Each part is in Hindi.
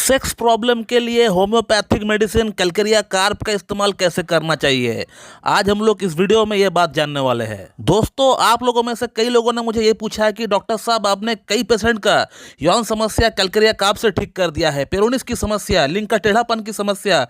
सेक्स प्रॉब्लम के लिए होम्योपैथिक मेडिसिन कैलकेरिया कार्ब का इस्तेमाल कैसे करना चाहिए, आज हम लोग इस वीडियो में ये बात जानने वाले हैं। दोस्तों, आप लोगों में से कई लोगों ने मुझे ये पूछा है कि डॉक्टर साहब आपने कई पेशेंट का यौन समस्या कैलकेरिया कार्ब से ठीक कर दिया है, पेरोनिस की समस्या, लिंग का टेढ़ापन की समस्या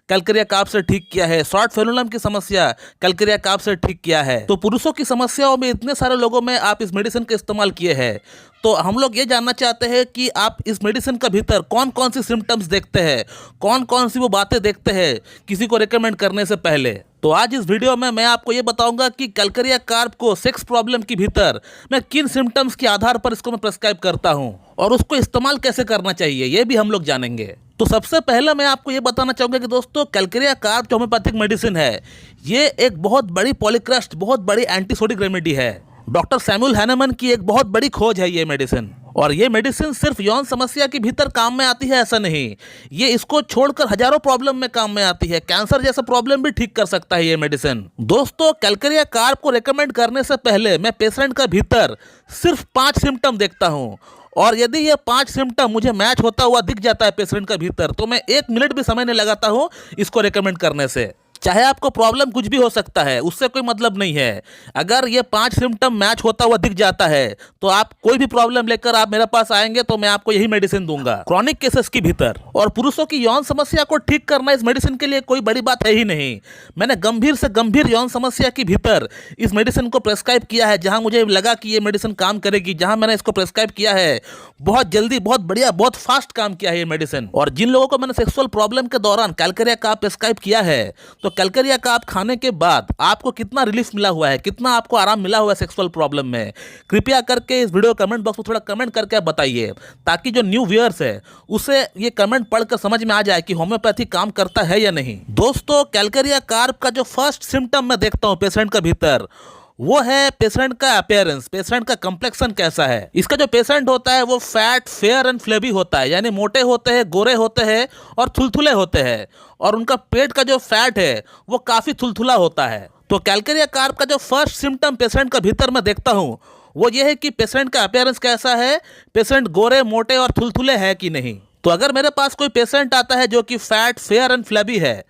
कैलकेरिया कार्ब से ठीक किया है, शॉर्ट फेलुलम की समस्या कैलकेरिया कार्ब से ठीक किया है। तो पुरुषों की समस्याओं में इतने सारे लोगों में आप इस मेडिसिन का इस्तेमाल किए हैं, तो हम लोग ये जानना चाहते हैं कि आप इस मेडिसिन का भीतर कौन कौन सी सिम्टम्स देखते हैं, कौन कौन सी वो बातें देखते हैं किसी को रिकमेंड करने से पहले। तो आज इस वीडियो में मैं आपको ये बताऊंगा कि कैलकेरिया कार्ब को सेक्स प्रॉब्लम के भीतर मैं किन सिम्टम्स के आधार पर इसको मैं प्रेस्क्राइब करता हूं और उसको इस्तेमाल कैसे करना चाहिए, ये भी हम लोग जानेंगे। तो सबसे पहले मैं आपको ये बताना चाहूँगा कि दोस्तों, कैलकेरिया कार्ब जो होम्योपैथिक मेडिसिन है, ये एक बहुत बड़ी पॉलीक्रस्ट, बहुत बड़ी एंटीसोडिक रेमेडी है। डॉक्टर सैमुअल हैनेमन की एक बहुत बड़ी खोज है ये मेडिसिन। और ये मेडिसिन सिर्फ यौन समस्या के भीतर काम में आती है ऐसा नहीं, ये इसको छोड़कर हजारों प्रॉब्लम में काम में आती है। कैंसर जैसा प्रॉब्लम भी ठीक कर सकता है ये मेडिसिन। दोस्तों, कैलकेरिया कार्ब को रेकमेंड करने से पहले मैं पेशेंट का भीतर सिर्फ 5 सिम्टम देखता हूँ, और यदि ये 5 सिम्टम मुझे मैच होता हुआ दिख जाता है पेशेंट का भीतर, तो मैं 1 मिनट भी समय नहीं लगाता हूँ इसको रेकमेंड करने से। चाहे आपको प्रॉब्लम कुछ भी हो सकता है, उससे कोई मतलब नहीं है। अगर ये 5 सिम्टम मैच होता हुआ दिख जाता है तो आप कोई भी प्रॉब्लम लेकर आप मेरे पास आएंगे तो मैं आपको यही मेडिसिन दूंगा क्रॉनिक केसेस के भीतर। और पुरुषों की यौन समस्या को ठीक करना इस मेडिसिन के लिए कोई बड़ी बात है ही नहीं। मैंने गंभीर से गंभीर यौन समस्या के भीतर इस मेडिसिन को प्रेस्क्राइब किया है, जहां मुझे लगा कि ये मेडिसिन काम करेगी, जहां मैंने इसको प्रेस्क्राइब किया है, बहुत जल्दी, बहुत बढ़िया, बहुत फास्ट काम किया है ये मेडिसिन। और जिन लोगों को मैंने सेक्सुअल प्रॉब्लम के दौरान कैलकेरिया कार्ब प्रेस्क्राइब किया है, तो कैलकेरिया कार्ब खाने के बाद आपको कितना रिलीफ मिला हुआ है, कितना आपको आराम मिला हुआ है सेक्सुअल प्रॉब्लम में, कृपया करके इस वीडियो कमेंट बॉक्स में थोड़ा कमेंट करके आप बताइए, ताकि जो न्यू व्यूअर्स है उसे ये कमेंट पढ़कर समझ में आ जाए कि होम्योपैथी काम करता है या नहीं। दोस्तों, कैलकेरिया कार्ब का जो फर्स्ट सिम्टम मैं देखता हूं पेशेंट का भीतर, वो है पेशेंट का अपीयरेंस, पेशेंट का कंप्लेक्शन कैसा है। इसका जो पेशेंट होता है वो फैट, फेयर एंड फ्लेबी होता है, यानी मोटे होते हैं, गोरे होते हैं और थुलथुले होते हैं, और उनका पेट का जो फैट है वो काफी थुलथुला होता है। तो कैलकेरिया कार्ब का जो फर्स्ट सिम्टम पेशेंट का भीतर मैं देखता हूँ वो ये है कि पेशेंट का अपीयरेंस कैसा है, पेशेंट गोरे, मोटे और थुलथुले है कि नहीं। तो अगर मेरे पास कोई पेशेंट आता है जो कि फैट, फेयर एंड फ्लेबी है,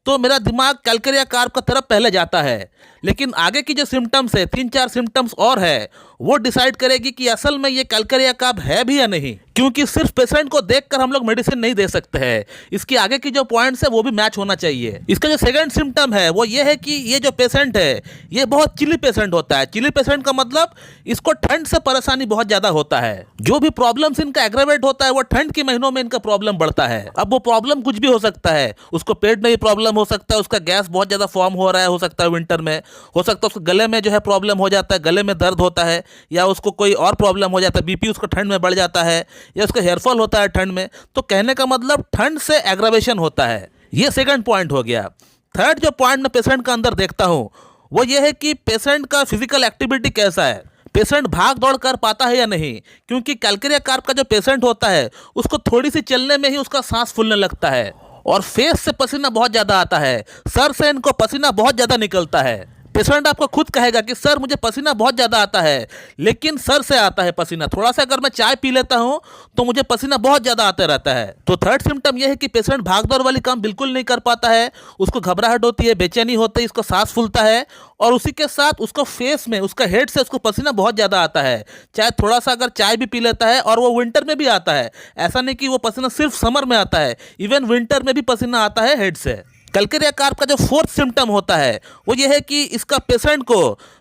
तो मेरा दिमाग कैलकेरिया कार्ब का तरफ पहले जाता है। लेकिन आगे की जो सिम्टम्स है, 3-4 सिम्टम्स और है, वो डिसाइड करेगी कि असल में ये कैलकेरिया कार्ब है भी या नहीं। क्योंकि सिर्फ पेशेंट को देखकर हम लोग मेडिसिन नहीं दे सकते हैं, इसकी आगे की जो पॉइंट्स है वो भी मैच होना चाहिए। इसका जो सेकंड सिम्टम है वो ये है कि ये जो पेशेंट है ये बहुत चिली पेशेंट होता है। चिली पेशेंट का मतलब इसको ठंड से परेशानी बहुत ज्यादा होता है। जो भी प्रॉब्लम्स इनका एग्रेवेट होता है वो ठंड के महीनों में इनका प्रॉब्लम बढ़ता है। अब वो प्रॉब्लम कुछ भी हो सकता है, उसको पेट में भी प्रॉब्लम हो सकता है, उसका गैस बहुत ज्यादा फॉर्म हो रहा है, हो सकता है विंटर में, हो सकता है उसको गले में जो है प्रॉब्लम हो जाता है, गले में दर्द होता है, या उसको कोई और प्रॉब्लम हो जाता है, बीपी उसको ठंड में बढ़ जाता है, या उसका हेयरफॉल होता है ठंड में। तो कहने का मतलब ठंड से एग्रावेशन होता है। ये सेकंड पॉइंट हो गया। थर्ड जो पॉइंट मैं पेशेंट का अंदर देखता हूं वो ये है कि पेशेंट का फिजिकल एक्टिविटी कैसा है, पेशेंट भाग दौड़ कर पाता है या नहीं। क्योंकि कैलकेरिया कार्ब का जो पेशेंट होता है उसको थोड़ी सी चलने में ही उसका सांस फूलने लगता है, और फेस से पसीना बहुत ज्यादा आता है, सर से इनको पसीना बहुत ज्यादा निकलता है। पेशेंट आपको खुद कहेगा कि सर मुझे पसीना बहुत ज़्यादा आता है, लेकिन सर से आता है पसीना, थोड़ा सा अगर मैं चाय पी लेता हूं तो मुझे पसीना बहुत ज़्यादा आता रहता है। तो थर्ड सिम्टम यह है कि पेशेंट भागदौड़ वाली काम बिल्कुल नहीं कर पाता है, उसको घबराहट होती है, बेचैनी होती है, इसको सांस फूलता है, और उसी के साथ उसको फेस में, उसका हेड से उसको पसीना बहुत ज़्यादा आता है। चाहे थोड़ा सा अगर चाय भी पी लेता है, और वो विंटर में भी आता है, ऐसा नहीं कि वो पसीना सिर्फ समर में आता है, इवन विंटर में भी पसीना आता है हेड से। कैलकेरिया कार्ब का जो फोर्थ सिम्टम होता है वो ये है कि इसका पेशेंट को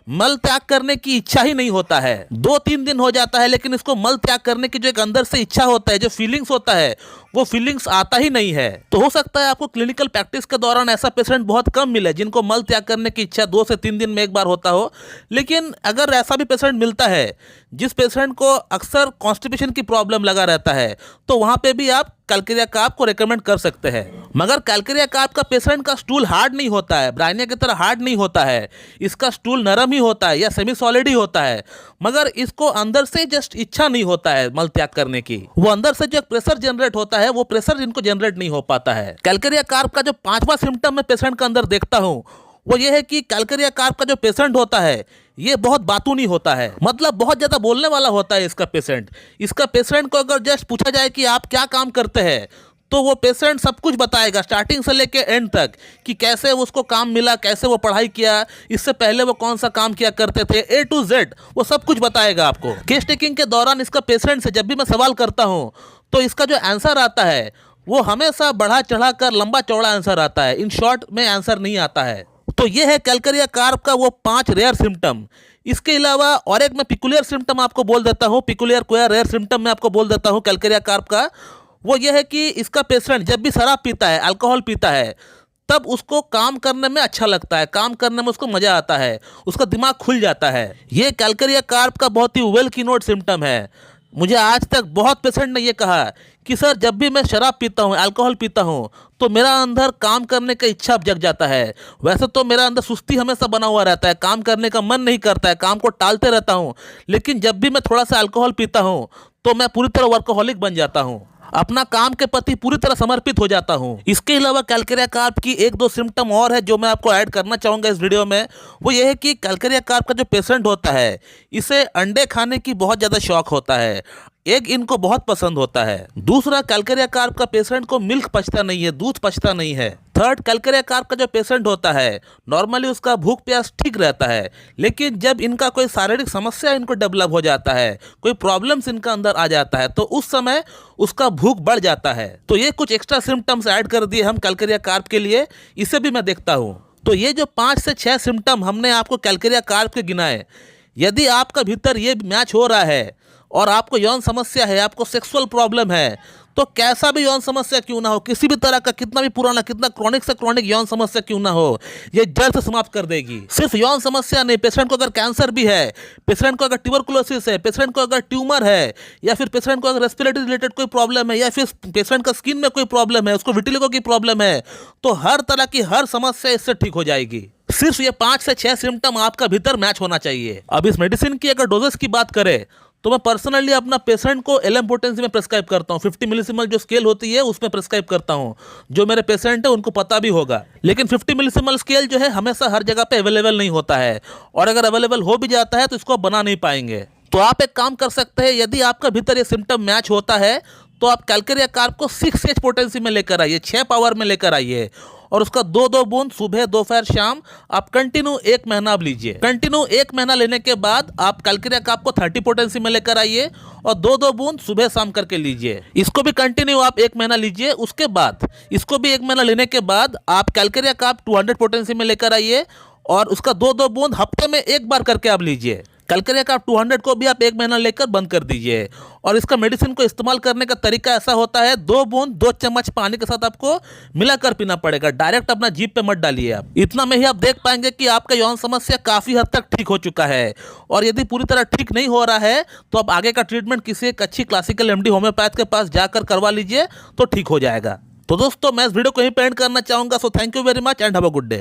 मल त्याग करने की इच्छा ही नहीं होता है। 2-3 दिन हो जाता है लेकिन इसको मल त्याग करने की जो एक अंदर से इच्छा होता है, जो फीलिंग्स होता है, वो फीलिंग्स आता ही नहीं है। तो हो सकता है आपको क्लिनिकल प्रैक्टिस के दौरान ऐसा पेशेंट बहुत कम मिले जिनको मल त्याग करने की इच्छा 2 से 3 दिन में एक बार होता हो। लेकिन अगर ऐसा भी पेशेंट मिलता है जिस पेशेंट को अक्सर कॉन्स्टिपेशन की प्रॉब्लम लगा रहता है, तो वहां पे भी आप कैलकेरिया कार्ब को रेकमेंड कर सकते हैं। मगर कैलकेरिया कार्ब का पेशेंट का स्टूल हार्ड नहीं होता है, ब्राइनिया की तरह हार्ड नहीं होता है, इसका स्टूल नरम ही होता है या सेमी सॉलिड ही होता है, मगर इसको अंदर से जस्ट इच्छा नहीं होता है मल त्याग करने की। वो अंदर से जो प्रेशर जनरेट होता है वो प्रेशर इनको जनरेट नहीं हो पाता है। कैलकेरिया कार्ब का जो 5वां सिम्टम मैं पेशेंट के अंदर देखता हूं वो ये है कि कैलकेरिया कार्ब का जो पेशेंट होता है ये बहुत बातूनी होता है, मतलब बहुत ज्यादा बोलने वाला होता है इसका पेशेंट को अगर जस्ट पूछा जाए कि आप क्या काम करते हैं तो वो पेशेंट सब कुछ बताएगा स्टार्टिंग से लेके एंड तक कि कैसे उसको काम मिला, कैसे वो पढ़ाई किया, इससे पहले वो कौन सा काम किया करते थे, A to Z वो सब कुछ बताएगा आपको। केस टेकिंग के दौरान इसका पेशेंट से जब भी मैं सवाल करता हूँ तो इसका जो आंसर आता है वो हमेशा बढ़ा चढ़ा कर लंबा चौड़ा आंसर आता है, इन शॉर्ट में आंसर नहीं आता है। तो ये है कैलकेरिया कार्प का वो 5 रेयर सिम्टम। इसके अलावा और एक मैं पिकुलियर सिम्टम आपको बोल देता हूँ, पिकुलियर कोई रेयर सिम्टम मैं आपको बोल देता हूँ कैलकेरिया कार्प का। वो ये है कि इसका पेशेंट जब भी शराब पीता है, अल्कोहल पीता है, तब उसको काम करने में अच्छा लगता है, काम करने में उसको मजा आता है, उसका दिमाग खुल जाता है। ये कैलकेरिया कार्प का बहुत ही वेल की नोट सिम्टम है। मुझे आज तक बहुत पेशेंट ने ये कहा कि सर जब भी मैं शराब पीता हूँ, अल्कोहल पीता हूँ, तो मेरा अंदर काम करने का इच्छा जग जाता है। वैसे तो मेरा अंदर सुस्ती हमेशा बना हुआ रहता है, काम करने का मन नहीं करता है, काम को टालते रहता हूँ, लेकिन जब भी मैं थोड़ा सा अल्कोहल पीता हूँ तो मैं पूरी तरह वर्कोहॉलिक बन जाता हूँ, अपना काम के प्रति पूरी तरह समर्पित हो जाता हूं। इसके अलावा कैलकेरिया कार्प की 1-2 सिम्टम और है जो मैं आपको ऐड करना चाहूंगा इस वीडियो में। वो ये है कि कैलकेरिया कार्प का जो पेशेंट होता है इसे अंडे खाने की बहुत ज़्यादा शौक होता है, एग इनको बहुत पसंद होता है। दूसरा, कैलकेरिया कार्प का पेशेंट को मिल्क पचता नहीं है, दूध पचता नहीं है। थर्ड, कैलकेरिया कार्प का जो पेशेंट होता है नॉर्मली उसका भूख प्यास ठीक रहता है, लेकिन जब इनका कोई शारीरिक समस्या इनको डेवलप हो जाता है, कोई प्रॉब्लम्स इनका अंदर आ जाता है, तो उस समय उसका भूख बढ़ जाता है। तो ये कुछ एक्स्ट्रा सिम्टम्स ऐड कर दिए हम कैलकेरिया कार्प के लिए, इसे भी मैं देखता हूँ। तो ये जो 5 से 6 सिम्टम हमने आपको कैलकेरिया कार्प के गिनाए, यदि आपका भीतर ये मैच हो रहा है और आपको यौन समस्या है, आपको सेक्सुअल प्रॉब्लम है, तो कैसा भी यौन समस्या क्यों ना हो, किसी भी तरह का, कितना भी पुराना, कितना क्रॉनिक से क्रॉनिक यौन समस्या क्यों ना हो, ये जड़ से समाप्त कर देगी। सिर्फ यौन समस्या नहीं, पेशेंट को अगर कैंसर भी है, पेशेंट को अगर ट्यूबरकुलोसिस है, पेशेंट को अगर ट्यूमर है, या फिर पेशेंट को अगर रेस्पिरेटरी रिलेटेड कोई प्रॉब्लम है, या फिर पेशेंट का स्किन में कोई प्रॉब्लम है, उसको विटिलिगो की प्रॉब्लम है, तो हर तरह की हर समस्या इससे ठीक हो जाएगी। सिर्फ ये 5 से 6 सिम्टम आपका भीतर मैच होना चाहिए। अब इस मेडिसिन की अगर डोजेस की बात करें तो मैं पर्सनली अपना पेशेंट को LM पोटेंसी में प्रेस्क्राइब करता हूँ, 50 मिलीसिमल जो स्केल होती है उसमें प्रेस्क्राइब करता हूँ। जो मेरे पेशेंट है उनको पता भी होगा, लेकिन 50 मिलीसिमल स्केल जो है हमेशा हर जगह पे अवेलेबल नहीं होता है, और अगर अवेलेबल हो भी जाता है तो इसको आप बना नहीं पाएंगे। तो आप एक काम कर सकते हैं, यदि आपका भीतर ये सिम्टम मैच होता है तो आप कैलकेरिया कार्प को 6H पोटेंसी में लेकर आइए, 6 पावर में लेकर आइए, और उसका 2-2 बूंद सुबह, दोपहर, शाम आप कंटिन्यू 1 महीना आप लीजिए। कंटिन्यू 1 महीना लेने के बाद आप कैलकेरिया कार्प को 30 पोटेंसी में लेकर आइए और 2-2 बूंद सुबह शाम करके लीजिए। इसको भी कंटिन्यू आप 1 महीना लीजिए। उसके बाद इसको भी 1 महीना लेने के बाद आप कैलकेरिया कार्प 200 पोटेंसी में लेकर आइए और उसका 2-2 बूंद हफ्ते में 1 बार करके आप लीजिए। कैलकेरिया कार्प 200 को भी आप 1 महीना लेकर बंद कर दीजिए। और इसका मेडिसिन को इस्तेमाल करने का तरीका ऐसा होता है, 2 बूंद 2 चम्मच पानी के साथ आपको मिलाकर पीना पड़ेगा, डायरेक्ट अपना जीभ पे मत डालिए आप। इतना में ही आप देख पाएंगे कि आपका यौन समस्या काफ़ी हद तक ठीक हो चुका है। और यदि पूरी तरह ठीक नहीं हो रहा है तो आप आगे का ट्रीटमेंट किसी एक अच्छी क्लासिकल MD होम्योपैथ के पास जाकर करवा लीजिए, तो ठीक हो जाएगा। तो दोस्तों मैं इस वीडियो को यहीं पे एंड करना चाहूँगा। So thank you very much and have a good day.